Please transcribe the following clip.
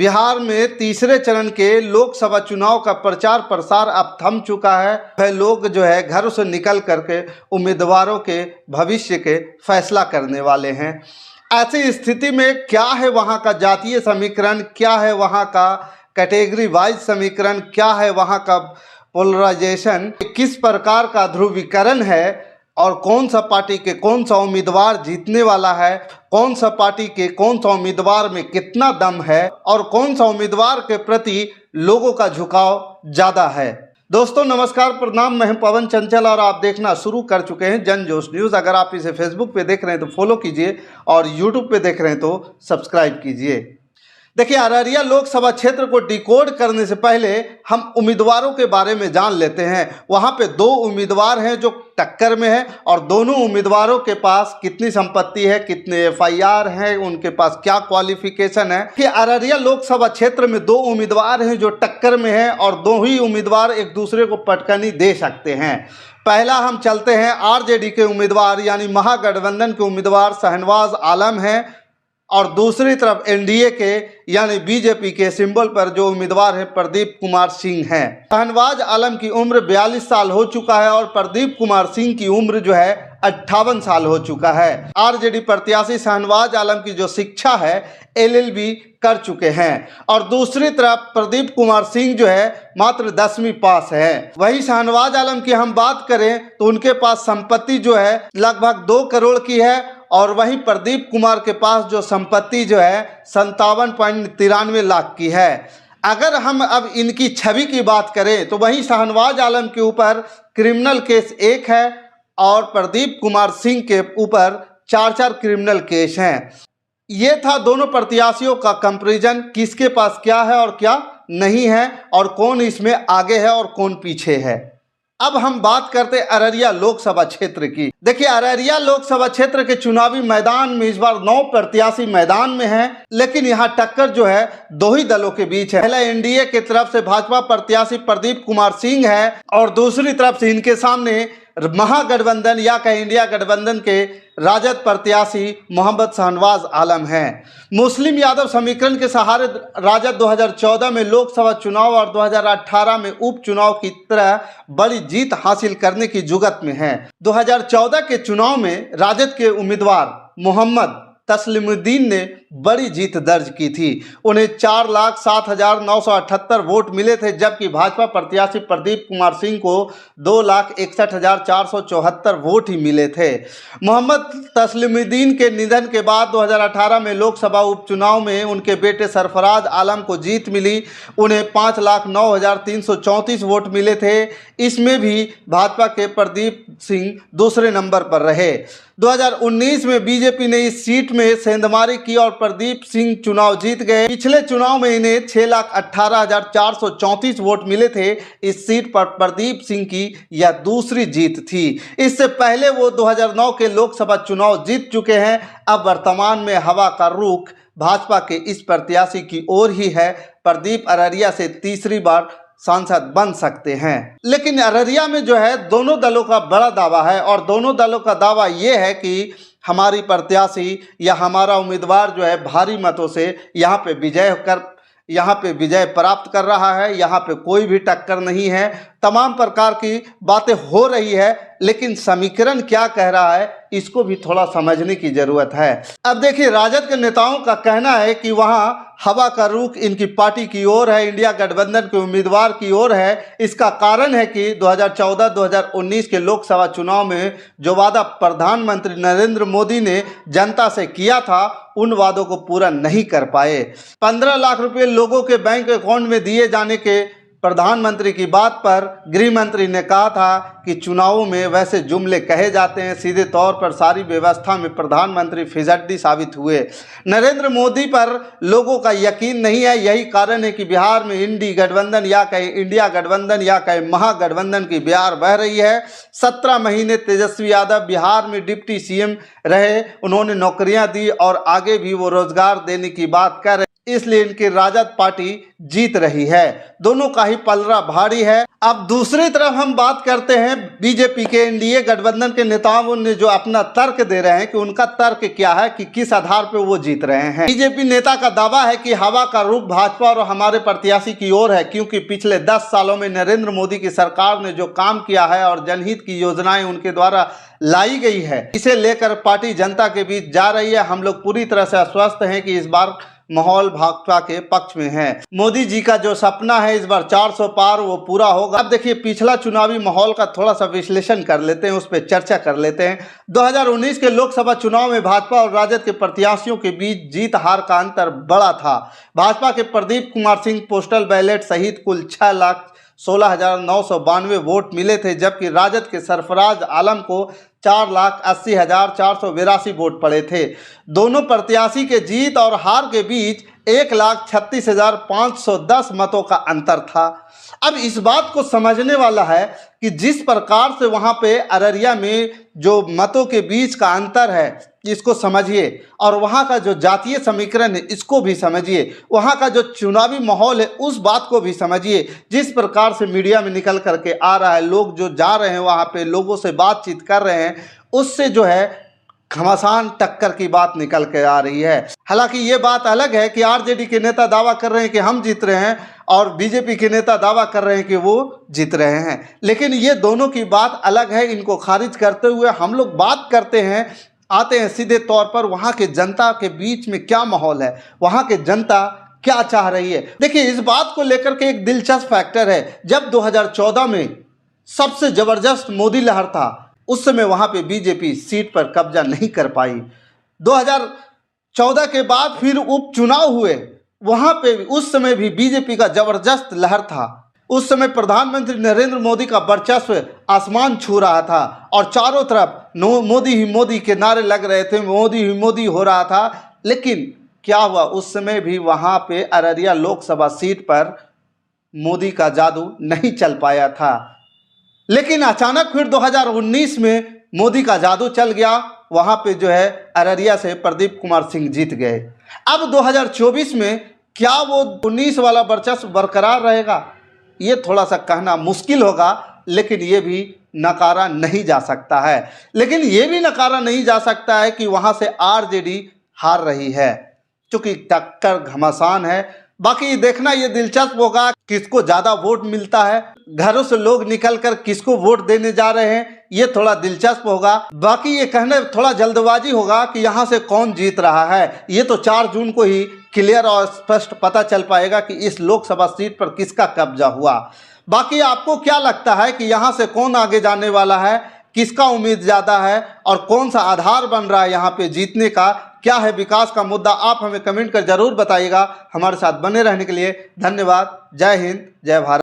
बिहार में तीसरे चरण के लोकसभा चुनाव का प्रचार प्रसार अब थम चुका है। वह लोग जो है घरों से निकल करके उम्मीदवारों के भविष्य के फैसला करने वाले हैं। ऐसी स्थिति में क्या है वहाँ का जातीय समीकरण, क्या है वहाँ का कैटेगरी वाइज समीकरण, क्या है वहाँ का पोलराइजेशन, किस प्रकार का ध्रुवीकरण है और कौन सा पार्टी के कौन सा उम्मीदवार जीतने वाला है, कौन सा पार्टी के कौन सा उम्मीदवार में कितना दम है और कौन सा उम्मीदवार के प्रति लोगों का झुकाव ज़्यादा है। दोस्तों नमस्कार, प्रणाम। मैं हूं पवन चंचल और आप देखना शुरू कर चुके हैं जन जोश न्यूज़। अगर आप इसे फेसबुक पे देख रहे हैं तो फॉलो कीजिए और यूट्यूब पे देख रहे हैं तो सब्सक्राइब कीजिए। देखिए, अररिया लोकसभा क्षेत्र को डिकोड करने से पहले हम उम्मीदवारों के बारे में जान लेते हैं। वहाँ पे दो उम्मीदवार हैं जो टक्कर में है और दोनों उम्मीदवारों के पास कितनी संपत्ति है, कितने एफआईआर हैं, उनके पास क्या क्वालिफिकेशन है। कि अररिया लोकसभा क्षेत्र में दो उम्मीदवार हैं जो टक्कर में हैं और दो ही उम्मीदवार एक दूसरे को पटकनी दे सकते हैं। पहला हम चलते हैं आरजेडी के उम्मीदवार यानी महागठबंधन के उम्मीदवार शाहनवाज आलम हैं और दूसरी तरफ एनडीए के यानी बीजेपी के सिंबल पर जो उम्मीदवार है प्रदीप कुमार सिंह हैं। शाहनवाज आलम की उम्र 42 साल हो चुका है और प्रदीप कुमार सिंह की उम्र जो है 58 साल हो चुका है। आरजेडी प्रत्याशी शाहनवाज आलम की जो शिक्षा है एलएलबी कर चुके हैं और दूसरी तरफ प्रदीप कुमार सिंह जो है मात्र 10वीं पास है। वही शाहनवाज आलम की हम बात करें तो उनके पास संपत्ति जो है लगभग 2 करोड़ की है और वहीं प्रदीप कुमार के पास जो संपत्ति जो है 57.93 लाख की है। अगर हम अब इनकी छवि की बात करें तो वहीं शाहनवाज आलम के ऊपर क्रिमिनल केस 1 है और प्रदीप कुमार सिंह के ऊपर 4 क्रिमिनल केस हैं। ये था दोनों प्रत्याशियों का कंपैरिजन, किसके पास क्या है और क्या नहीं है और कौन इसमें आगे है और कौन पीछे है। अब हम बात करते हैं अररिया लोकसभा क्षेत्र की। देखिए, अररिया लोकसभा क्षेत्र के चुनावी मैदान में इस बार 9 प्रत्याशी मैदान में हैं, लेकिन यहाँ टक्कर जो है 2 ही दलों के बीच है। पहला एनडीए की तरफ से भाजपा प्रत्याशी प्रदीप कुमार सिंह है और दूसरी तरफ से इनके सामने महागठबंधन या कहीं इंडिया गठबंधन के राजद प्रत्याशी मोहम्मद शाहनवाज आलम हैं। मुस्लिम यादव समीकरण के सहारे राजद 2014 में लोकसभा चुनाव और 2018 में उपचुनाव की तरह बड़ी जीत हासिल करने की जुगत में है। 2014 के चुनाव में राजद के उम्मीदवार मोहम्मद तस्लीमुद्दीन ने बड़ी जीत दर्ज की थी। उन्हें 4,07,978 वोट मिले थे, जबकि भाजपा प्रत्याशी प्रदीप कुमार सिंह को 2,61,474 वोट ही मिले थे। मोहम्मद तस्लीमुद्दीन के निधन के बाद 2018 में लोकसभा उपचुनाव में उनके बेटे सरफराज आलम को जीत मिली। उन्हें 5,09,334 वोट मिले थे। इसमें भी भाजपा के प्रदीप सिंह दूसरे नंबर पर रहे। 2019 में बीजेपी ने इस सीट में सेंधमारी की और प्रदीप सिंह चुनाव जीत गए। पिछले चुनाव में इन्हें 6,18,434 वोट मिले थे। इस सीट पर प्रदीप सिंह की यह दूसरी जीत थी। इससे पहले वो 2009 के लोकसभा चुनाव जीत चुके हैं। अब वर्तमान में हवा का रुख भाजपा के इस प्रत्याशी की ओर ही है। प्रदीप अररिया से तीसरी बार सांसद बन सकते हैं। लेकिन अररिया में जो है दोनों दलों का बड़ा दावा है और दोनों दलों का दावा ये है कि हमारी प्रत्याशी या हमारा उम्मीदवार जो है भारी मतों से यहाँ पे विजय प्राप्त कर रहा है। यहाँ पे कोई भी टक्कर नहीं है। तमाम प्रकार की बातें हो रही है, लेकिन समीकरण क्या कह रहा है इसको भी थोड़ा समझने की जरूरत है। अब देखिए, राजद के नेताओं का कहना है कि वहाँ हवा का रुख इनकी पार्टी की ओर है, इंडिया गठबंधन के उम्मीदवार की ओर है। इसका कारण है कि 2014-2019 के लोकसभा चुनाव में जो वादा प्रधानमंत्री नरेंद्र मोदी ने जनता से किया था उन वादों को पूरा नहीं कर पाए। 15 लाख रुपए लोगों के बैंक अकाउंट में दिए जाने के प्रधानमंत्री की बात पर गृह मंत्री ने कहा था कि चुनावों में वैसे जुमले कहे जाते हैं, सीधे तौर पर सारी व्यवस्था में प्रधानमंत्री फिजड्डी साबित हुए। नरेंद्र मोदी पर लोगों का यकीन नहीं है। यही कारण है कि बिहार में इंडी गठबंधन या कहीं इंडिया गठबंधन या कहीं महागठबंधन की बयार बह रही है। 17 महीने तेजस्वी यादव बिहार में डिप्टी सीएम रहे। उन्होंने नौकरियां दी और आगे भी वो रोजगार देने की बात कर रहे। इसलिए इनकी राजद पार्टी जीत रही है। दोनों का ही पलड़ा भारी है। अब दूसरी तरफ हम बात करते हैं बीजेपी के एनडीए गठबंधन के नेताओं ने जो अपना तर्क दे रहे हैं कि उनका तर्क क्या है कि किस आधार पर वो जीत रहे हैं। बीजेपी नेता का दावा है कि हवा का रुख भाजपा और हमारे प्रत्याशी की ओर है, क्योंकि पिछले 10 सालों में नरेंद्र मोदी की सरकार ने जो काम किया है और जनहित की योजनाएं उनके द्वारा लाई गई है, इसे लेकर पार्टी जनता के बीच जा रही है। हम लोग पूरी तरह से आश्वस्त हैं कि इस बार माहौल भाजपा के पक्ष में है। मोदी जी का जो सपना है इस बार 400 पार वो पूरा होगा। अब देखिए, पिछला चुनावी माहौल का थोड़ा सा विश्लेषण कर लेते हैं, उस पर चर्चा कर लेते हैं। 2019 के लोकसभा चुनाव में भाजपा और राजद के प्रत्याशियों के बीच जीत हार का अंतर बड़ा था। भाजपा के प्रदीप कुमार सिंह पोस्टल बैलेट सहित कुल 6,16,992 वोट मिले थे, जबकि राजद के सरफराज आलम को 4,80,482 वोट पड़े थे। दोनों प्रत्याशी के जीत और हार के बीच 1,36,510 मतों का अंतर था। अब इस बात को समझने वाला है कि जिस प्रकार से वहाँ पे अररिया में जो मतों के बीच का अंतर है इसको समझिए, और वहाँ का जो जातीय समीकरण है इसको भी समझिए, वहाँ का जो चुनावी माहौल है उस बात को भी समझिए। जिस प्रकार से मीडिया में निकल करके आ रहा है, लोग जो जा रहे हैं वहाँ पे लोगों से बातचीत कर रहे हैं, उससे जो है घमासान टक्कर की बात निकल के आ रही है। हालांकि ये बात अलग है कि आरजेडी के नेता दावा कर रहे हैं कि हम जीत रहे हैं और बीजेपी के नेता दावा कर रहे हैं कि वो जीत रहे हैं, लेकिन ये दोनों की बात अलग है। इनको खारिज करते हुए हम लोग बात करते हैं, आते हैं सीधे तौर पर वहाँ के जनता के बीच में क्या माहौल है, वहाँ के जनता क्या चाह रही है। देखिए, इस बात को लेकर के एक दिलचस्प फैक्टर है, जब 2014 में सबसे ज़बरदस्त मोदी लहर था उस समय वहाँ पे बीजेपी सीट पर कब्जा नहीं कर पाई। 2014 के बाद फिर उपचुनाव हुए, वहाँ पे उस समय भी बीजेपी का ज़बरदस्त लहर था। उस समय प्रधानमंत्री नरेंद्र मोदी का वर्चस्व आसमान छू रहा था और चारों तरफ मोदी ही मोदी के नारे लग रहे थे, मोदी ही मोदी हो रहा था। लेकिन क्या हुआ, उस समय भी वहाँ पे अररिया लोकसभा सीट पर मोदी का जादू नहीं चल पाया था। लेकिन अचानक फिर 2019 में मोदी का जादू चल गया, वहाँ पे जो है अररिया से प्रदीप कुमार सिंह जीत गए। अब 2024 में क्या वो 19 वाला वर्चस्व बरकरार रहेगा, ये थोड़ा सा कहना मुश्किल होगा, लेकिन ये भी नकारा नहीं जा सकता है। लेकिन ये भी नकारा नहीं जा सकता है कि वहाँ से आरजेडी हार रही है, क्योंकि टक्कर घमासान है। बाकी देखना ये दिलचस्प होगा किसको ज़्यादा वोट मिलता है, घरों से लोग निकलकर किसको वोट देने जा रहे हैं, ये थोड़ा दिलचस्प होगा। बाकी ये कहने थोड़ा जल्दबाजी होगा कि यहाँ से कौन जीत रहा है, ये तो 4 जून को ही क्लियर और स्पष्ट पता चल पाएगा कि इस लोकसभा सीट पर किसका कब्जा हुआ। बाकी आपको क्या लगता है कि यहाँ से कौन आगे जाने वाला है, किसका उम्मीद ज़्यादा है और कौन सा आधार बन रहा है यहाँ पे जीतने का, क्या है विकास का मुद्दा, आप हमें कमेंट कर ज़रूर बताइएगा। हमारे साथ बने रहने के लिए धन्यवाद। जय हिंद, जय भारत।